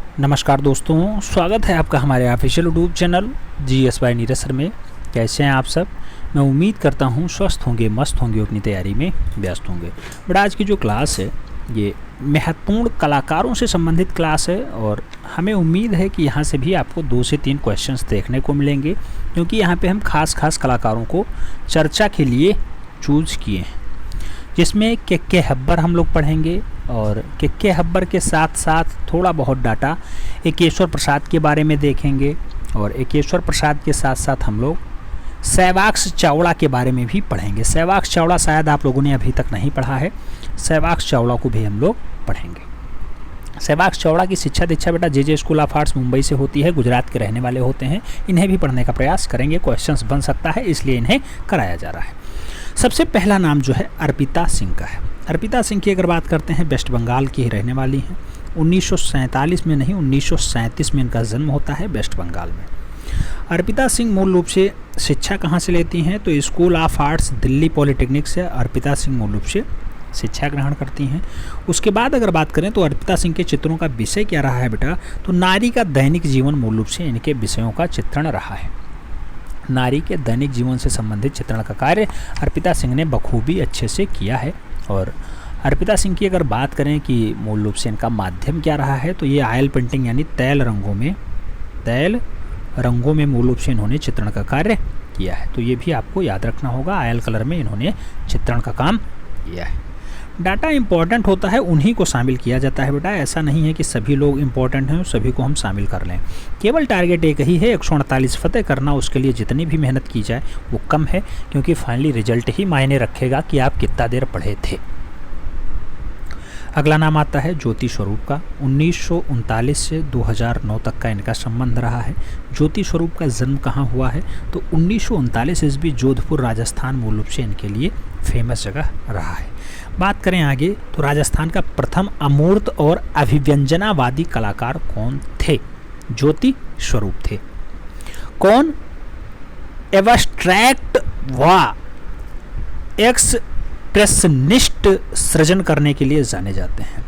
नमस्कार दोस्तों, स्वागत है आपका हमारे official YouTube channel GS by Neeraj sir में। कैसे हैं आप सब? मैं उम्मीद करता हूं स्वस्थ होंगे, मस्त होंगे, अपनी तैयारी में व्यस्त होंगे। बट आज की जो क्लास है ये महत्वपूर्ण कलाकारों से संबंधित क्लास है और हमें उम्मीद है कि यहाँ से भी आपको 2 से 3 क्वेश्चंस देखने को मिलेंगे, क्योंकि यहाँ पे हम खास कलाकारों को चर्चा के लिए चूज़ किए हैं, जिसमें के हब्बर हम लोग पढ़ेंगे और के हब्बर के साथ साथ थोड़ा बहुत डाटा एकेश्वर प्रसाद के बारे में देखेंगे और एकेश्वर प्रसाद के साथ साथ हम लोग सहवाग चावड़ा के बारे में भी पढ़ेंगे। सहवाग चावड़ा शायद आप लोगों ने अभी तक नहीं पढ़ा है, सहवाग चावड़ा को भी हम लोग पढ़ेंगे। सहवाग चावड़ा की शिक्षा दीक्षा बेटा जे स्कूल ऑफ आर्ट्स मुंबई से होती है, गुजरात के रहने वाले होते हैं। इन्हें भी पढ़ने का प्रयास करेंगे, क्वेश्चंस बन सकता है, इसलिए इन्हें कराया जा रहा है। सबसे पहला नाम जो है अर्पिता सिंह का है। अर्पिता सिंह की अगर बात करते हैं, वेस्ट बंगाल की ही रहने वाली हैं। 1947 में नहीं, 1937 में इनका जन्म होता है वेस्ट बंगाल में। अर्पिता सिंह मूल रूप से शिक्षा कहाँ से लेती हैं? तो school of arts Delhi polytechnic से अर्पिता सिंह मूल रूप से शिक्षा ग्रहण करती हैं। उसके बाद अगर बात करें तो अर्पिता सिंह के चित्रों का विषय क्या रहा है बेटा? तो नारी का दैनिक जीवन मूल रूप से इनके विषयों का चित्रण रहा है। नारी के दैनिक जीवन से संबंधित चित्रण का कार्य अर्पिता सिंह ने बखूबी अच्छे से किया है। और अर्पिता सिंह की अगर बात करें कि मूल रूप से इनका माध्यम क्या रहा है, तो ये ऑयल पेंटिंग यानी तैल रंगों में मूल रूप से इन्होंने चित्रण का कार्य किया है। तो ये भी आपको याद रखना होगा, ऑयल कलर में इन्होंने चित्रण का काम किया है। डाटा इंपॉर्टेंट होता है, उन्हीं को शामिल किया जाता है बेटा। ऐसा नहीं है कि सभी लोग इंपॉर्टेंट हैं, सभी को हम शामिल कर लें। केवल टारगेट एक ही है, 148 फतेह करना। उसके लिए जितनी भी मेहनत की जाए वो कम है, क्योंकि फाइनली रिजल्ट ही मायने रखेगा कि आप कितना देर पढ़े थे। अगला नाम आता है ज्योति स्वरूप का। 1939 से 2009 तक का इनका संबंध रहा है। ज्योति स्वरूप का जन्म कहाँ हुआ है? तो 1939 ईस्वी जोधपुर राजस्थान मूल रूप से इनके लिए फेमस जगह रहा है। बात करें आगे तो राजस्थान का प्रथम अमूर्त और अभिव्यंजनावादी कलाकार कौन थे? ज्योति स्वरूप थे। कौन? एब्स्ट्रैक्ट व एक्सप्रेशनिस्ट सृजन करने के लिए जाने जाते हैं।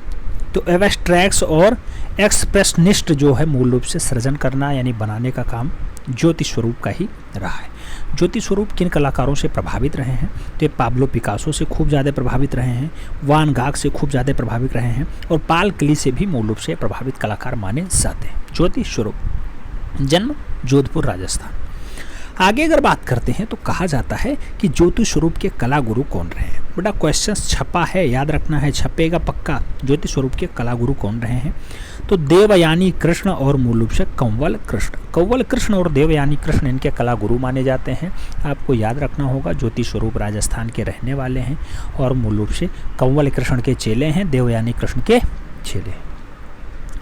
तो एब्स्ट्रैक्ट्स और एक्सप्रेशनिस्ट जो है मूल रूप से सृजन करना यानी बनाने का काम ज्योति स्वरूप का ही रहा है। ज्योति स्वरूप किन कलाकारों से प्रभावित रहे हैं? तो पाब्लो पिकासो से खूब ज़्यादा प्रभावित रहे हैं, वान गाग से खूब ज़्यादा प्रभावित रहे हैं और पाल क्ली से भी मूल रूप से प्रभावित कलाकार माने जाते हैं। ज्योति स्वरूप, जन्म जोधपुर राजस्थान। आगे अगर बात करते हैं तो कहा जाता है कि ज्योति स्वरूप के कला गुरु कौन रहे हैं? बेटा क्वेश्चन छपा है, याद रखना है, छपेगा पक्का। ज्योति स्वरूप के कला गुरु कौन रहे हैं? तो देवयानी कृष्ण और मूल रूप से कंवल कृष्ण और देवयानी कृष्ण इनके कला गुरु माने जाते हैं। आपको याद रखना होगा, ज्योति स्वरूप राजस्थान के रहने वाले हैं और मूल रूप से कंवल कृष्ण के चेले हैं, देवयानी कृष्ण के चेले।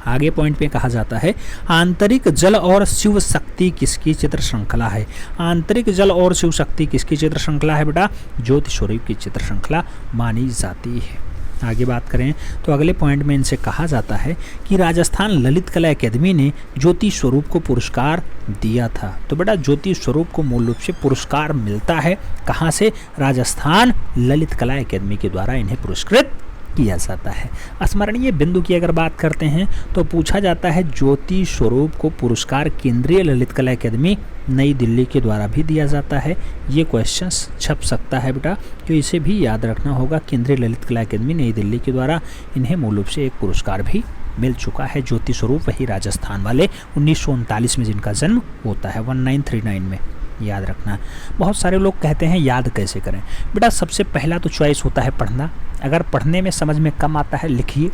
आगे पॉइंट पे कहा जाता है आंतरिक जल और शिव शक्ति किसकी चित्र श्रृंखला है? आंतरिक जल और शिव शक्ति किसकी चित्र श्रृंखला है बेटा? ज्योति स्वरूप की चित्र श्रृंखला मानी जाती है। आगे बात करें तो अगले पॉइंट में इनसे कहा जाता है कि राजस्थान ललित कला एकेडमी ने ज्योति स्वरूप को पुरस्कार दिया था। तो बेटा ज्योति स्वरूप को मूल रूप से पुरस्कार मिलता है कहाँ से? राजस्थान ललित कला एकेडमी के द्वारा इन्हें पुरस्कृत किया जाता है। स्मरणीय बिंदु की अगर बात करते हैं तो पूछा जाता है ज्योति स्वरूप को पुरस्कार केंद्रीय ललित कला एकेडमी नई दिल्ली के द्वारा भी दिया जाता है। ये क्वेश्चंस छप सकता है बेटा, तो इसे भी याद रखना होगा। केंद्रीय ललित कला एकेडमी नई दिल्ली के द्वारा इन्हें मूल रूप से एक पुरस्कार भी मिल चुका है। ज्योति स्वरूप वही राजस्थान वाले 1939 में जिनका जन्म होता है, 1939 में, याद रखना। बहुत सारे लोग कहते हैं याद कैसे करें? बेटा सबसे पहला तो चॉइस होता है पढ़ना। अगर पढ़ने में समझ में कम आता है लिखिए,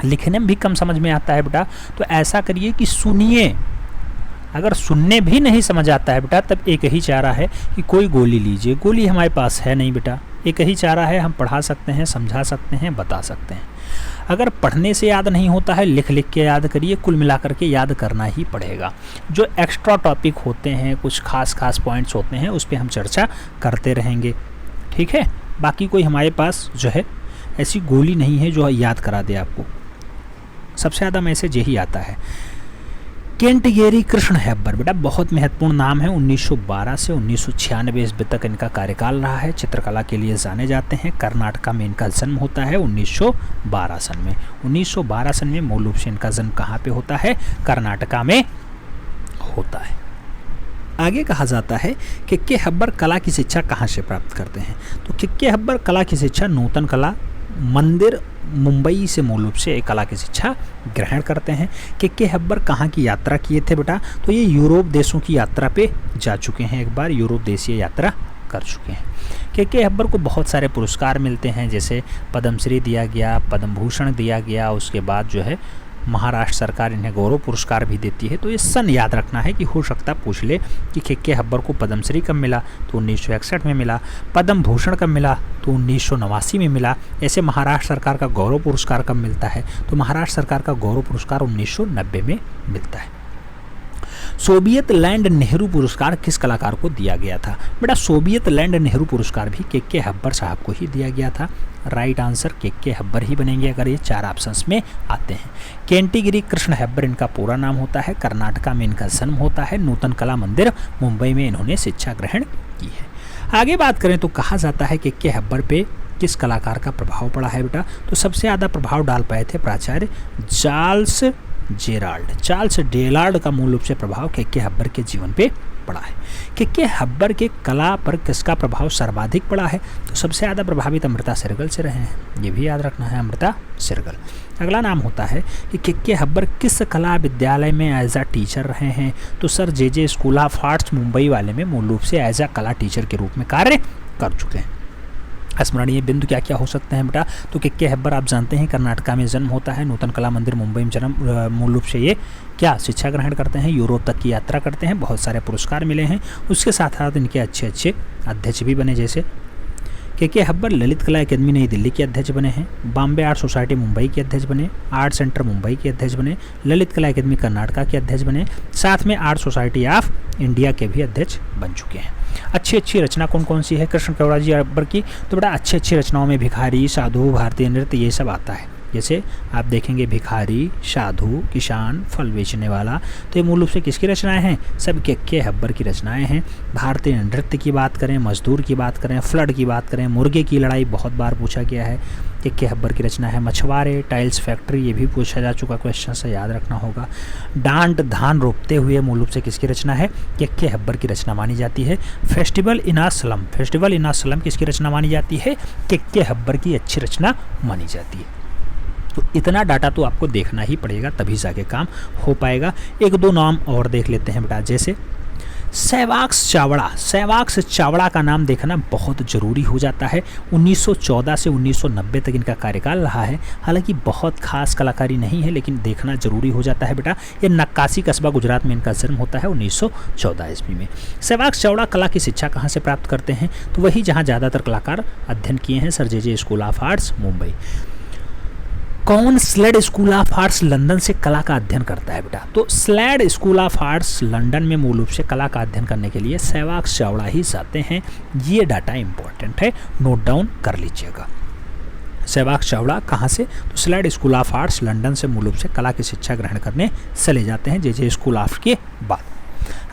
लिखने में भी कम समझ में आता है बेटा तो ऐसा करिए कि सुनिए। अगर सुनने भी नहीं समझ आता है बेटा तब एक ही चारा है कि कोई गोली लीजिए। गोली हमारे पास है नहीं बेटा, एक ही चारा है, हम पढ़ा सकते हैं, समझा सकते हैं, बता सकते हैं। अगर पढ़ने से याद नहीं होता है, लिख लिख के याद करिए। कुल मिलाकर के याद करना ही पड़ेगा। जो एक्स्ट्रा टॉपिक होते हैं, कुछ खास पॉइंट्स होते हैं, उस पर हम चर्चा करते रहेंगे, ठीक है। बाकी कोई हमारे पास जो है ऐसी गोली नहीं है जो याद करा दे आपको। सबसे ज़्यादा मैसेज यही आता है केंटगेरी कृष्ण हेब्बर, बेटा बहुत महत्वपूर्ण नाम है। 1912 से 1996 ईस्वी तक इनका कार्यकाल रहा है। चित्रकला के लिए जाने जाते हैं। कर्नाटका में इनका जन्म होता है 1912 सन में। 1912 सन में मूल रूप से इनका जन्म कहाँ पे होता है? कर्नाटका में होता है। आगे कहा जाता है कि के हेब्बर कला की शिक्षा कहाँ से प्राप्त करते हैं? तो के हेब्बर कला की शिक्षा नूतन कला मंदिर मुंबई से मूल रूप से कला की शिक्षा ग्रहण करते हैं। के हेब्बर कहाँ की यात्रा किए थे बेटा? तो ये यूरोप देशों की यात्रा पे जा चुके हैं, एक बार यूरोप देशीय यात्रा कर चुके हैं। के हेब्बर को बहुत सारे पुरस्कार मिलते हैं, जैसे पद्मश्री दिया गया, पद्म भूषण दिया गया, उसके बाद जो है महाराष्ट्र सरकार इन्हें गौरव पुरस्कार भी देती है। तो ये सन याद रखना है कि हो सकता पूछ ले कि के हेब्बर को पद्मश्री कब मिला? तो 1961 में मिला। पद्म भूषण कब मिला? तो 1989 में मिला। ऐसे महाराष्ट्र सरकार का गौरव पुरस्कार कब मिलता है? तो महाराष्ट्र सरकार का गौरव पुरस्कार 1990 में मिलता है। सोवियत लैंड नेहरू पुरस्कार किस कलाकार को दिया गया था? बेटा सोवियत लैंड नेहरू पुरस्कार भी के हेब्बर साहब को ही दिया गया था। राइट आंसर के हेब्बर ही बनेंगे अगर ये 4 ऑप्शंस में आते हैं। केंटगिरी कृष्ण हेब्बर इनका पूरा नाम होता है। कर्नाटका में इनका जन्म होता है। नूतन कला मंदिर मुंबई में इन्होंने शिक्षा ग्रहण की है। आगे बात करें तो कहा जाता है कि के हेब्बर पे किस कलाकार का प्रभाव पड़ा है बेटा? तो सबसे ज़्यादा प्रभाव डाल पाए थे प्राचार्य चार्ल्स डेलार्ड का मूल रूप से प्रभाव के हेब्बर के जीवन पे पड़ा है। के हेब्बर के कला पर किसका प्रभाव सर्वाधिक पड़ा है? तो सबसे ज़्यादा प्रभावित अमृता शेरगिल से रहे हैं, ये भी याद रखना है, अमृता शेरगिल। अगला नाम होता है कि के हेब्बर किस कला विद्यालय में एज अ टीचर रहे हैं? तो sir J school of arts Mumbai वाले में मूल रूप से एज अ कला टीचर के रूप में कार्य कर चुके हैं। स्मरणीय बिंदु क्या क्या हो सकते हैं बेटा? तो के हेब्बर आप जानते हैं कर्नाटका में जन्म होता है। नूतन कला मंदिर मुंबई में जन्म मूल रूप से ये क्या शिक्षा ग्रहण करते हैं, यूरोप तक की यात्रा करते हैं, बहुत सारे पुरस्कार मिले हैं। उसके साथ साथ इनके अच्छे अच्छे अध्यक्ष भी बने, जैसे के हेब्बर ललित कला अकेदमी नई दिल्ली के अध्यक्ष बने हैं। बॉम्बे आर्ट सोसाइटी मुंबई के अध्यक्ष बने। आर्ट सेंटर मुंबई के अध्यक्ष बने। ललित कला अकेदमी कर्नाटका के अध्यक्ष बने। साथ में आर्ट सोसाइटी ऑफ इंडिया के भी अध्यक्ष बन चुके हैं। अच्छी अच्छी रचना कौन कौन सी है कृष्ण केवड़ाजी हेब्बर की? तो बड़ा अच्छी अच्छी रचनाओं में भिखारी, साधु, भारतीय नृत्य ये सब आता है। जैसे आप देखेंगे भिखारी, साधु, किसान, फल बेचने वाला, तो ये मूल रूप से किसकी रचनाएं हैं? सब के हेब्बर की रचनाएं हैं। भारतीय नृत्य की बात करें, मजदूर की बात करें, फ्लड की बात करें, मुर्गे की लड़ाई बहुत बार पूछा गया है, के हेब्बर की रचना है। मछुआरे, टाइल्स फैक्ट्री ये भी पूछा जा चुका क्वेश्चन से याद रखना होगा। डांट धान रोपते हुए मूल रूप से किसकी रचना है? के हेब्बर की रचना मानी जाती है। फेस्टिवल इन आ स्लम किसकी रचना मानी जाती है? के हेब्बर की अच्छी रचना मानी जाती है। तो इतना डाटा तो आपको देखना ही पड़ेगा, तभी जाके काम हो पाएगा। एक दो नाम और देख लेते हैं बेटा, जैसे सहवाग चावड़ा का नाम देखना बहुत ज़रूरी हो जाता है। 1914 से 1990 तक इनका कार्यकाल रहा है। हालांकि बहुत खास कलाकारी नहीं है, लेकिन देखना जरूरी हो जाता है बेटा। ये नक्काशी कस्बा गुजरात में इनका जन्म होता है 1914 ईस्वी में। सहवाग चावड़ा कला की शिक्षा कहाँ से प्राप्त करते हैं? तो वही जहाँ ज़्यादातर कलाकार अध्ययन किए हैं, sir J school of arts Mumbai. कौन Slade school of arts London से कला का अध्ययन करता है बेटा? तो Slade school of arts London में मूल रूप से कला का अध्ययन करने के लिए सहवाग चावड़ा ही जाते हैं। ये डाटा इंपॉर्टेंट है, नोट डाउन कर लीजिएगा। सहवाग चावड़ा कहाँ से? तो Slade school of arts London से मूल रूप से कला की शिक्षा ग्रहण करने चले जाते हैं जे स्कूल ऑफ के बाद।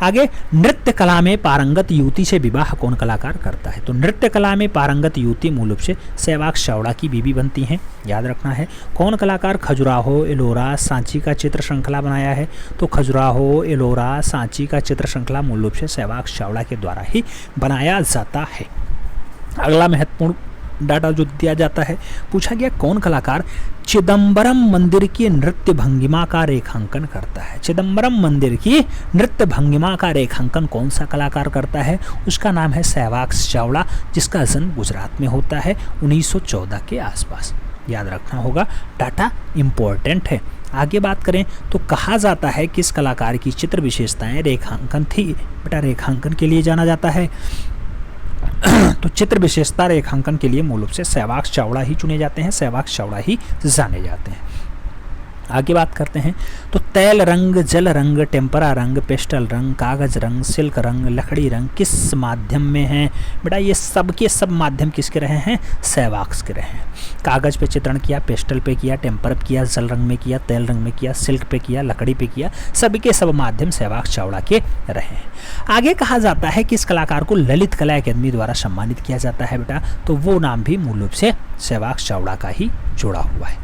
आगे, नृत्य कला में पारंगत युवती से विवाह कौन कलाकार करता है? तो नृत्य कला में पारंगत युवती मूल रूप से सहवाग चावड़ा की बीवी बनती हैं, याद रखना है। कौन कलाकार खजुराहो, एलोरा, सांची का चित्र श्रृंखला बनाया है? तो खजुराहो, एलोरा, सांची का चित्र श्रृंखला मूल रूप से सहवाग चावड़ा के द्वारा ही बनाया जाता है। अगला महत्वपूर्ण डाटा जो दिया जाता है, पूछा गया कौन कलाकार चिदम्बरम मंदिर की नृत्य भंगिमा का रेखांकन करता है? चिदम्बरम मंदिर की नृत्य भंगिमा का रेखांकन कौन सा कलाकार करता है? उसका नाम है सहवाग चावड़ा, जिसका जन्म गुजरात में होता है 1914 के आसपास। याद रखना होगा, डाटा इम्पोर्टेंट है। आगे बात करें तो कहा जाता है किस कलाकार की चित्र विशेषताएं रेखांकन थी? बेटा रेखांकन के लिए जाना जाता है तो चित्र विशेषता रेखांकन के लिए मूल रूप से सहवाग चावड़ा ही चुने जाते हैं, सहवाग चावड़ा ही जाने जाते हैं। आगे बात करते हैं तो तेल रंग, जल रंग, टेम्परा रंग, पेस्टल रंग, कागज रंग, सिल्क रंग, लकड़ी रंग किस माध्यम में हैं? बेटा ये सब के सब माध्यम किसके रहे हैं? सहवाग के रहे हैं। कागज पे चित्रण किया, पेस्टल पे किया, टेम्पर पे किया, जल रंग में किया, तेल रंग में किया, सिल्क पे किया, लकड़ी पे किया, सभी के सब माध्यम सहवाग चावड़ा के रहे हैं। आगे कहा जाता है कि इस कलाकार को ललित कला अकादमी द्वारा सम्मानित किया जाता है बेटा, तो वो नाम भी मूल रूप से सहवाग चावड़ा का ही जुड़ा हुआ है।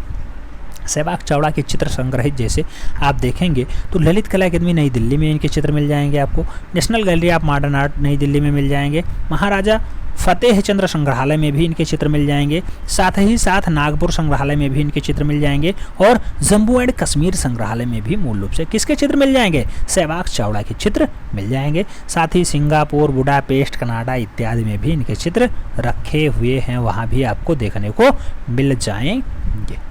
सहवाग चावड़ा के चित्र संग्रहित जैसे आप देखेंगे तो ललित कला अकादमी नई दिल्ली में इनके चित्र मिल जाएंगे आपको, national gallery of modern art नई दिल्ली में मिल जाएंगे, महाराजा फतेह चंद्र संग्रहालय में भी इनके चित्र मिल जाएंगे, साथ ही साथ नागपुर संग्रहालय में भी इनके चित्र मिल जाएंगे, और जम्मू एंड कश्मीर संग्रहालय में भी मूल रूप से किसके चित्र मिल जाएंगे? सहवाग चावड़ा के चित्र मिल जाएंगे। साथ ही सिंगापुर, बुडापेस्ट, कनाडा इत्यादि में भी इनके चित्र रखे हुए हैं, वहाँ भी आपको देखने को मिल जाएंगे।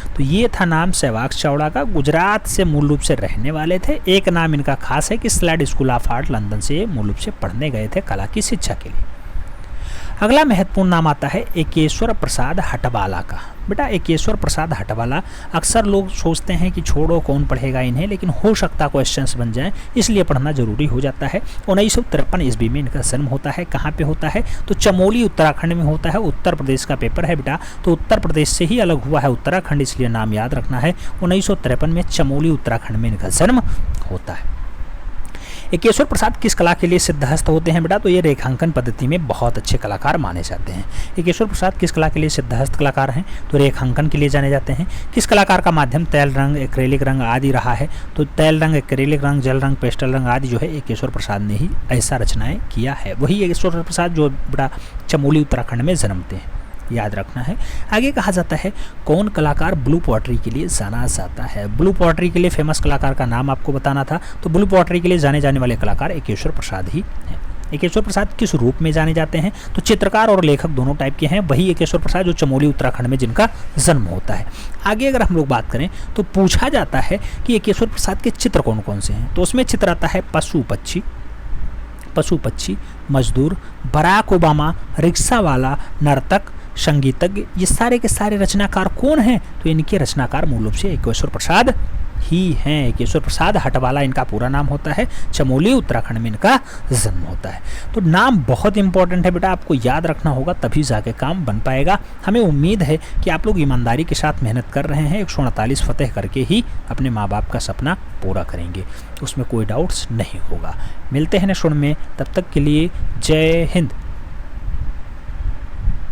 तो ये था नाम सहवाग चावड़ा का। गुजरात से मूल रूप से रहने वाले थे। एक नाम इनका खास है कि slide school of art London से ये मूल रूप से पढ़ने गए थे कला की शिक्षा के लिए। अगला महत्वपूर्ण नाम आता है एकेश्वर प्रसाद हटवाला का। बेटा एकेश्वर प्रसाद हटवाला, अक्सर लोग सोचते हैं कि छोड़ो कौन पढ़ेगा इन्हें, लेकिन हो सकता क्वेश्चंस बन जाएं, इसलिए पढ़ना जरूरी हो जाता है। 1953 ईस्वी में इनका जन्म होता है। कहाँ पे होता है? तो चमोली उत्तराखंड में होता है। उत्तर प्रदेश का पेपर है बेटा, तो उत्तर प्रदेश से ही अलग हुआ है उत्तराखंड, इसलिए नाम याद रखना है। 1953 में चमोली उत्तराखंड में इनका जन्म होता है। एकेश्वर प्रसाद किस कला के लिए सिद्धहस्त होते हैं बेटा? तो ये रेखांकन पद्धति में बहुत अच्छे कलाकार माने जाते हैं। एकेश्वर प्रसाद किस कला के लिए सिद्धहस्त कलाकार हैं? तो रेखांकन के लिए जाने जाते हैं। किस कलाकार का माध्यम तेल रंग, एक्रेलिक रंग आदि रहा है? तो तेल रंग, एक्रेलिक रंग, जल रंग, पेस्टल रंग आदि जो है एकेश्वर प्रसाद ने ही ऐसा रचनाएं किया है। वही एकेश्वर प्रसाद जो बेटा चमोली उत्तराखंड में जन्मते हैं, याद रखना है। आगे कहा जाता है कौन कलाकार ब्लू पॉटरी के लिए जाना जाता है? ब्लू पॉटरी के लिए फेमस कलाकार का नाम आपको बताना था, तो ब्लू पॉटरी के लिए जाने जाने वाले कलाकार एकेश्वर प्रसाद ही हैं। एकेश्वर प्रसाद किस रूप में जाने जाते हैं? तो चित्रकार और लेखक दोनों टाइप के हैं। वही एकेश्वर प्रसाद जो चमोली उत्तराखंड में जिनका जन्म होता है। आगे अगर हम लोग बात करें तो पूछा जाता है कि एकेश्वर प्रसाद के चित्र कौन कौन से हैं, तो उसमें चित्र आता है पशु पक्षी, मजदूर, बराक ओबामा, रिक्शा वाला, नर्तक, संगीतज्ञ। ये सारे के सारे रचनाकार कौन हैं? तो इनके रचनाकार मूल रूप से एकेश्वर प्रसाद ही हैं। एकेश्वर प्रसाद हटवाला इनका पूरा नाम होता है। चमोली उत्तराखंड में इनका जन्म होता है। तो नाम बहुत इंपॉर्टेंट है बेटा, आपको याद रखना होगा, तभी जाके काम बन पाएगा। हमें उम्मीद है कि आप लोग ईमानदारी के साथ मेहनत कर रहे हैं। 148 फतेह करके ही अपने माँ बाप का सपना पूरा करेंगे, उसमें कोई डाउट्स नहीं होगा। मिलते हैं नेक्स्ट वीडियो में, तब तक के लिए जय हिंद।